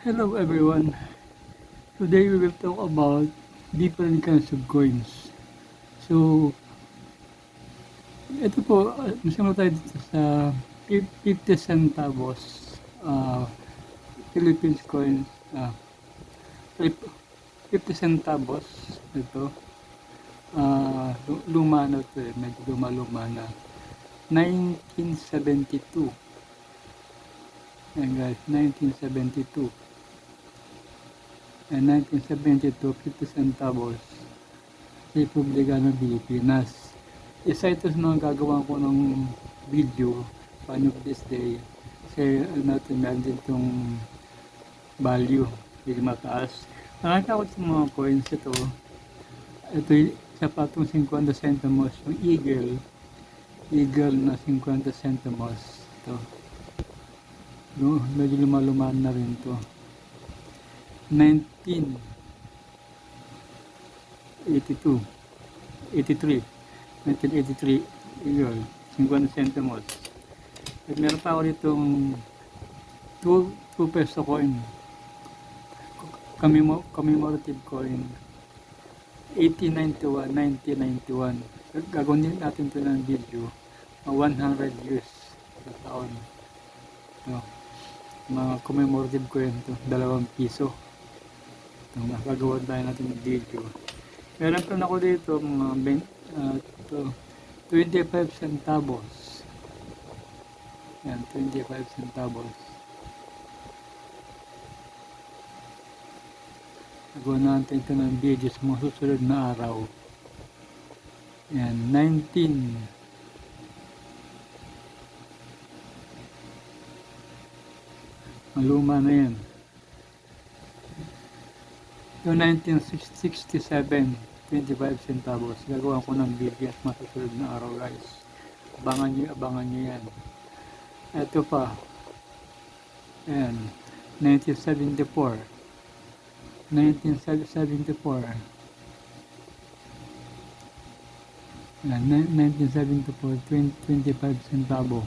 Hello everyone. Today we will talk about different kinds of coins. So, ito po, masimula tayo dito sa 50 centavos Philippines coin. 50 centavos. Ito. Luma na ito eh. Medyo luma na. 1972. Yan guys, 1972. And 1972, 50 centavos. Republika ng Pilipinas. Isa ito sa mga gagawa ko ng video paano this day kasi natin meron din itong value hindi mataas. Nakakakot sa mga coins ito isa pa itong 50 centimos yung eagle na 50 centimos ito medyo lumalumaan na rin ito 1982 1983 eagle 50 centimos at meron pa ako ditong 2 peso coin commemorative coin 1991 gagawin din natin ito ng video 100 years sa taon ito mga commemorative coin ito 2 piso ito magagawa tayo natin ng video meron pa ako dito mga 25 centavos yan 25 centavos nagawa natin ito ng video sa mga susunod na araw yan 19 maluma na yan yung 1967 25 centavos gagawa ko ng video at masusunod na araw guys abangan nyo yan ito pa yan 1974 yan 1974 25 centavo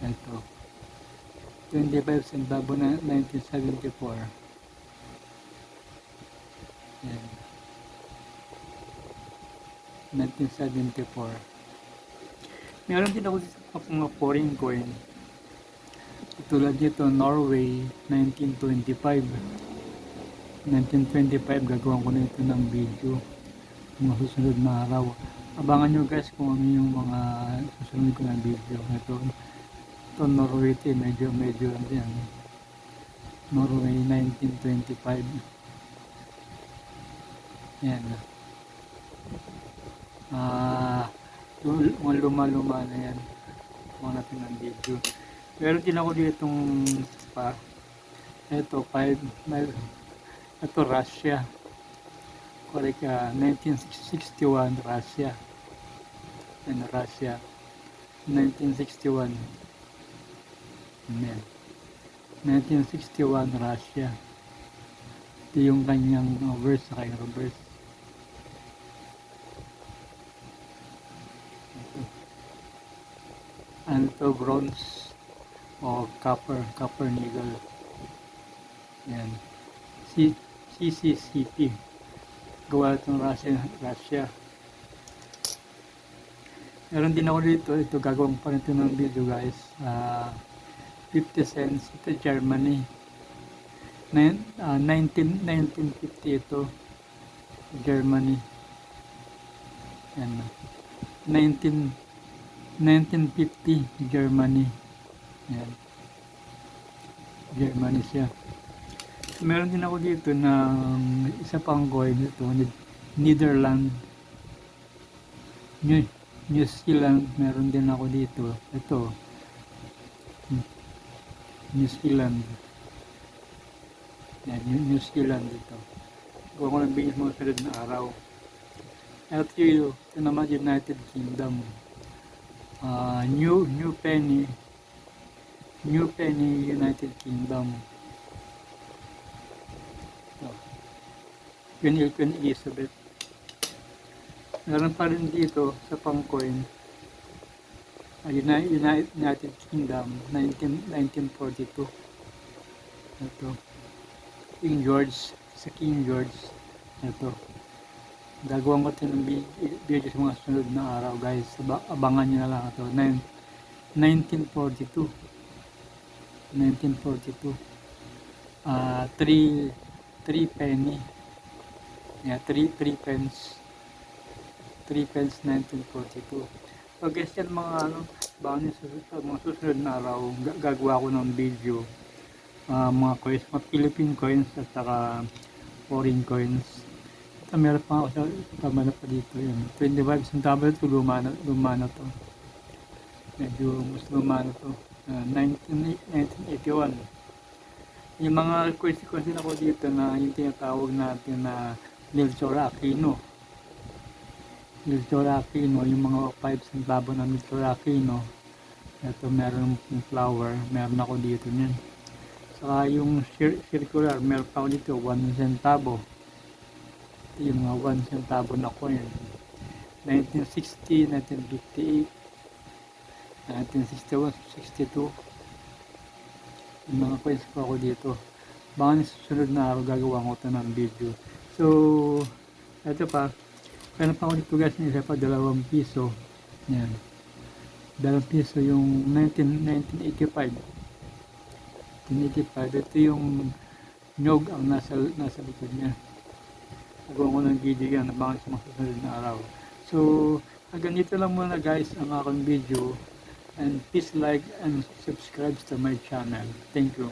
ito 25 centavo na 1974 yan 1974 meron din ako sa mga foreign coin tulad dito Norway 1925 gagawin ko na ito ng video mga susunod na araw abangan nyo guys kung ano yung mga susunod ko ng video ito Norway ito medyo yan Norway 1925 yan mga luma na yan mga natin ng video meron din ako ditong pa ito 5 ito Russia correct 1961 Russia and Russia 1961 ayan 1961 Russia ito yung kanyang verse sa kanyang reverse and ito bronze o copper nickel yan CCCP gawa itong Russia meron din ako dito ito gagawin pa rin ito ng video guys 50 cents ito Germany 1950 ito Germany yan 1950 Germany yan Germany siya meron din ako dito na isa pang coin ito Netherlands New Zealand meron din ako dito ito New Zealand yan New Zealand dito kung ako nagbigay mo sa sunod na araw ito naman United Kingdom New Penny United Kingdom Queen Elizabeth meron pa rin dito sa pang coin United Kingdom, 1942. Ito, King George, sa King George. Ito, gagawin ko ito ng video sa mga sunod na araw guys. Abangan nyo na lang ito. 1942. 1942. 3 penny. Yeah, 3 pence. 3 pence 1942. So guys, yan mga abangan nyo sa mga susunod na araw. Gagawa ko ng video. Mga coins, mga Philippine coins at saka foreign coins. Meron pa ako sa tama na pa dito yun. 25 centavos ito, luma na to. Medyo mas luma na to. 1981. Yung mga coins din ako dito na yung tinatawag natin na Melchor Aquino. Melchor Aquino, yung mga 5 centavo na Melchor Aquino. Ito meron yung flower, meron ako dito niyan. Saka yung circular, meron pa ako dito, 1 centavo. Ito yung mga 1 centavo na coin. 1960, 1958, 1961, 62. Yung mga coins pa ako dito. Baka sa susunod na araw gagawa ko ito ng video. So, ito pa. Meron pa ako dito guys, isa pa 2 piso. Yan. 2 piso yung 1985. 1985. Ito yung nyog ang nasa likod niya. Nagawa ko ng video yan. Abangan sa mga susunod na araw. So, hanggang dito lang muna guys ang aking video. And please like and subscribe to my channel. Thank you.